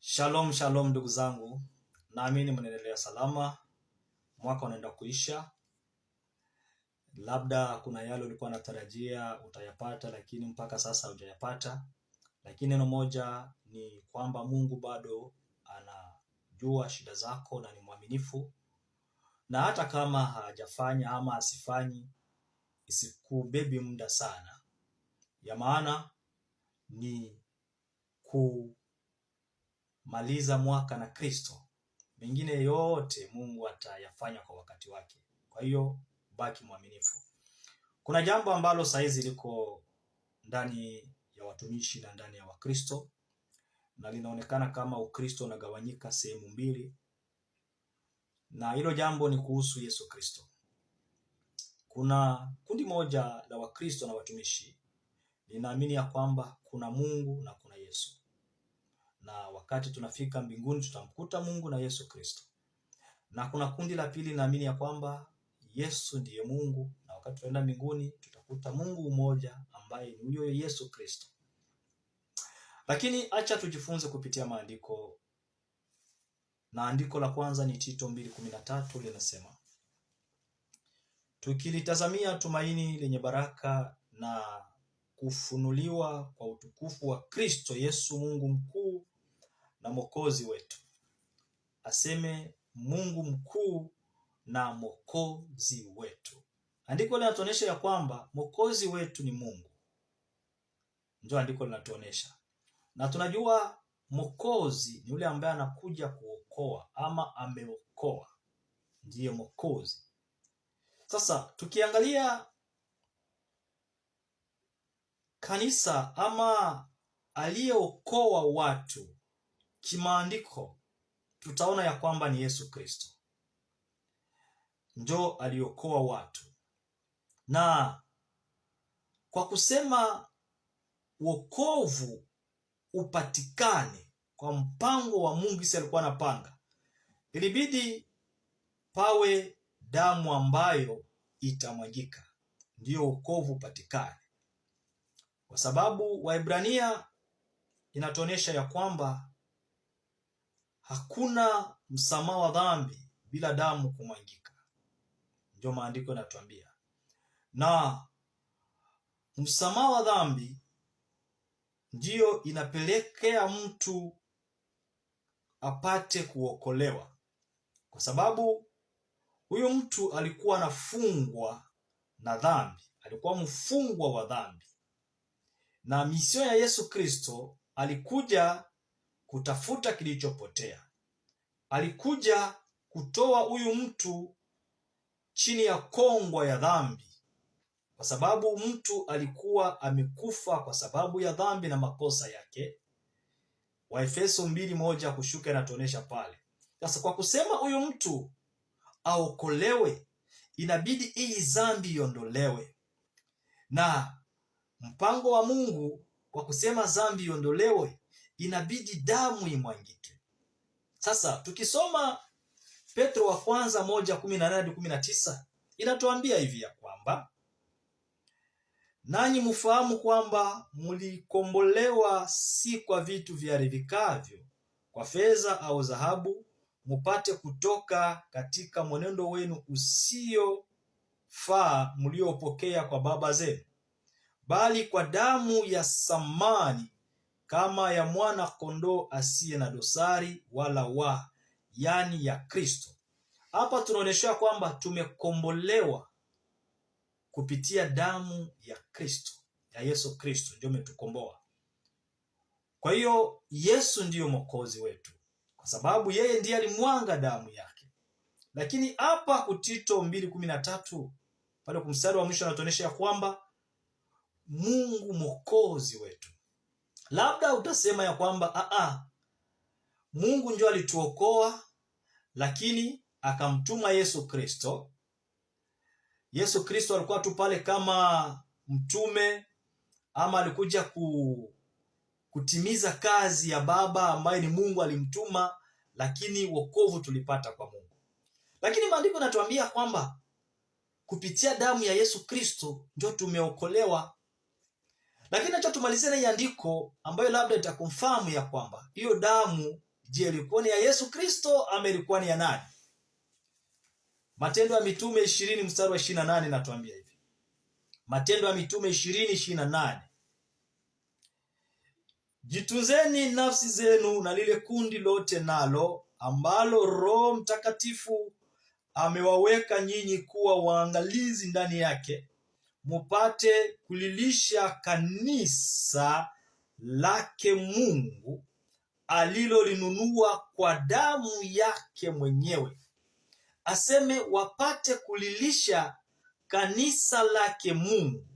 Shalom shalom ndugu zangu, naamini mnaendelea salama. Mwaka unaenda kuisha, labda kuna yale ulikuwa unatarajia utayapata, lakini mpaka sasa hujayapata. Lakini neno moja ni kwamba Mungu bado anajua shida zako na ni mwaminifu, na hata kama hajafanya ama asifanyi, isikubebi muda sana. Ya maana ni kumaliza mwaka na Kristo. Mengine yote Mungu atayafanya kwa wakati wake. Kwa hiyo baki mwaminifu. Kuna jambo ambalo saizi liko ndani ya watumishi na ndani ya Wakristo, na linaonekana kama Ukristo unagawanyika sehemu mbili, na hilo jambo ni kuhusu Yesu Kristo. Kuna kundi moja la Wakristo na watumishi linaamini ya kwamba kuna Mungu na kuna Yesu, na wakati tunafika mbinguni tutamkuta Mungu na Yesu Kristo. Na kuna kundi la pili linaamini ya kwamba Yesu ndiye Mungu, na wakati tunaenda mbinguni tutakuta Mungu mmoja ambaye ni huyo Yesu Kristo. Lakini acha tujifunze kupitia maandiko, na andiko la kwanza ni Tito 2:13 linasema, tukilitazamia tumaini lenye baraka na kufunuliwa kwa utukufu wa Kristo Yesu, Mungu mkuu na Mwokozi wetu. Aseme Mungu mkuu na Mwokozi wetu. Andiko linatuonesha ya kwamba Mwokozi wetu ni Mungu. Ndio andiko linatuonesha. Na tunajua Mwokozi ni yule ambaye anakuja kuokoa ama ameokoa. Ndiye Mwokozi. Sasa tukiangalia kanisa ama aliyeokoa watu kimaandiko, tutaona ya kwamba ni Yesu Kristo. Ndio aliokoa watu. Na kwa kusema wokovu upatikane kwa mpango wa Mungu, si alikuwa anapanga, ilibidi pawe damu ambayo itamwagika ndio wokovu upatikane. Kwa sababu Waebrania inatuonesha ya kwamba hakuna msamaha wa dhambi bila damu kumwagika. Ndio maandiko yanatuambia. Na msamaha wa dhambi ndio inapelekea mtu apate kuokolewa, kwa sababu huyo mtu alikuwa anafungwa na dhambi, alikuwa mfungwa wa dhambi. Na misio ya Yesu Kristo, alikuja kutafuta kilichopotea. Alikuja kutoa huyu mtu chini ya kongwa ya dhambi, kwa sababu mtu alikuwa amekufa kwa sababu ya dhambi na makosa yake. Waefeso 2:1 kushuka inatuonesha pale. Sasa kwa kusema huyu mtu aokolewe, inabidi hii dhambi iondolewe. Na mpango wa Mungu kwa kusema dhambi iondolewe, inabidi damu imwagike. Sasa tukisoma Petro wa kwanza 1:18-19 inatuambia hivi ya kwamba, nanyi mfahamu kwamba mlikombolewa si kwa vitu viharibikavyo, kwa fedha au dhahabu, mupate kutoka katika mwenendo wenu usiofaa mliopokea kwa baba zenu, bali kwa damu ya thamani kama ya mwana kondoo asiye na dosari wala wa, yani ya Kristo. Hapa tunaonyeshwa kwamba tumekombolewa kupitia damu ya Kristo, ya Yesu Kristo ndio umetukomboa. Kwa hiyo Yesu ndiyo Mwokozi wetu, kwa sababu yeye ndiye alimwaga damu yake. Lakini hapa Tito 2:13 pale kwa mstari wa mwisho anatuonyesha kwamba Mungu Mwokozi wetu. Labda utasema ya kwamba Mungu ndio alituokoa, lakini akamtuma Yesu Kristo. Yesu Kristo alikuwa tu pale kama mtume, ama alikuja kutimiza kazi ya Baba ambaye ni Mungu alimtuma, lakini wokovu tulipata kwa Mungu. Lakini maandiko yanatuambia kwamba kupitia damu ya Yesu Kristo ndio tumeokolewa. Lakini acha tumalizie na andiko ambayo labda itakumfahamu ya kwamba hiyo damu je, ilikuwa ni ya Yesu Kristo ama ilikuwa ni ya nani? Matendo ya Mitume 20 mstari wa 28 natuambia hivi. Matendo ya Mitume 20:28. Jitunzeni nafsi zenu na lile kundi lote nalo ambalo Roho Mtakatifu amewaweka nyinyi kuwa waangalizi ndani yake, mupate kulilisha kanisa lake Mungu alilolinunua kwa damu yake mwenyewe. Aseme wapate kulilisha kanisa lake Mungu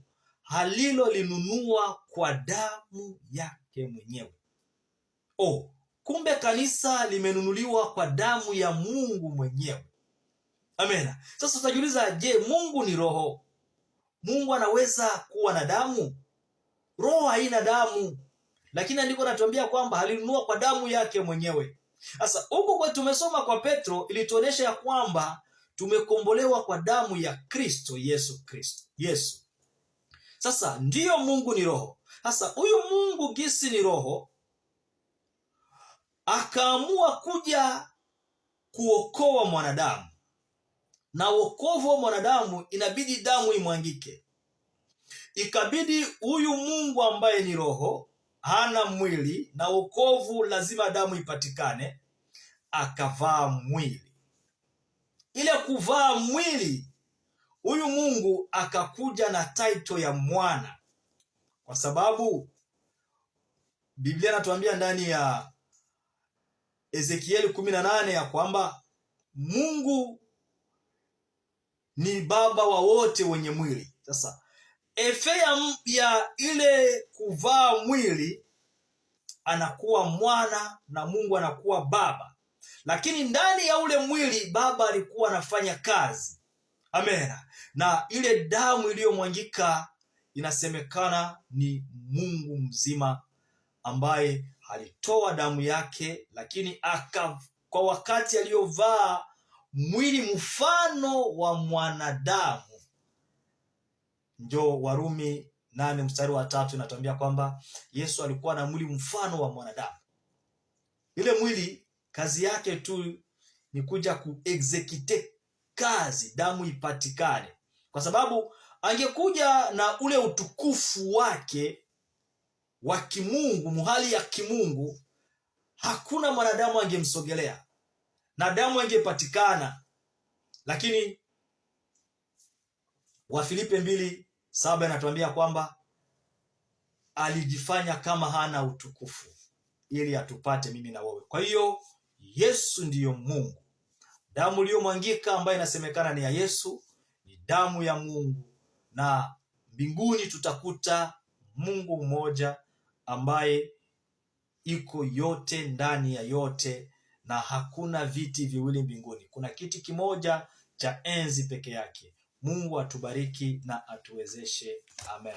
alilolinunua kwa damu yake mwenyewe. Kumbe kanisa limenunuliwa kwa damu ya Mungu mwenyewe. Amena. Sasa tutajiuliza, je, Mungu ni roho? Mungu anaweza kuwa na damu? Roho haina damu, lakini andiko natuambia kwamba alinunua kwa damu yake mwenyewe. Sasa huko kwa tumesoma kwa Petro ilituonesha ya kwamba tumekombolewa kwa damu ya Kristo Yesu. Sasa ndiyo Mungu ni roho. Sasa huyu Mungu gisi ni roho, akaamua kuja kuokoa mwanadamu. Na wokovu wa mwanadamu inabidi damu imwangike. Ikabidi huyu Mungu ambaye ni roho, hana mwili, na wokovu lazima damu ipatikane, akavaa mwili. Ile kuvaa mwili, huyu Mungu akakuja na title ya mwana. Kwa sababu Biblia inatuambia ndani ya Ezekieli 18 ya kwamba Mungu ni baba wa wote wenye mwili. Sasa efea ya ile kuvaa mwili, anakuwa mwana na Mungu anakuwa baba. Lakini ndani ya ule mwili baba alikuwa anafanya kazi. Amena. Na ile damu iliyomwangika inasemekana ni Mungu mzima ambaye alitoa damu yake, lakini kwa wakati aliyovaa mwili mfano wa mwanadamu. Ndio Warumi 8 mstari wa 3 inatuambia kwamba Yesu alikuwa na mwili mfano wa mwanadamu. Ile mwili kazi yake tu ni kuja kuexecute kazi, damu ipatikane. Kwa sababu angekuja na ule utukufu wake wa kimungu, muhali ya kimungu, hakuna mwanadamu angemsogelea na damu ingepatikana. Lakini Wafilipi 2:7 inatuambia kwamba alijifanya kama hana utukufu ili atupate mimi na wewe. Kwa hiyo Yesu ndiyo Mungu. Damu iliyomwangika ambayo inasemekana ni ya Yesu ni damu ya Mungu, na mbinguni tutakuta Mungu mmoja ambaye iko yote ndani ya yote, na hakuna viti viwili mbinguni. Kuna kiti kimoja cha enzi peke yake. Mungu atubariki na atuwezeshe. Amen.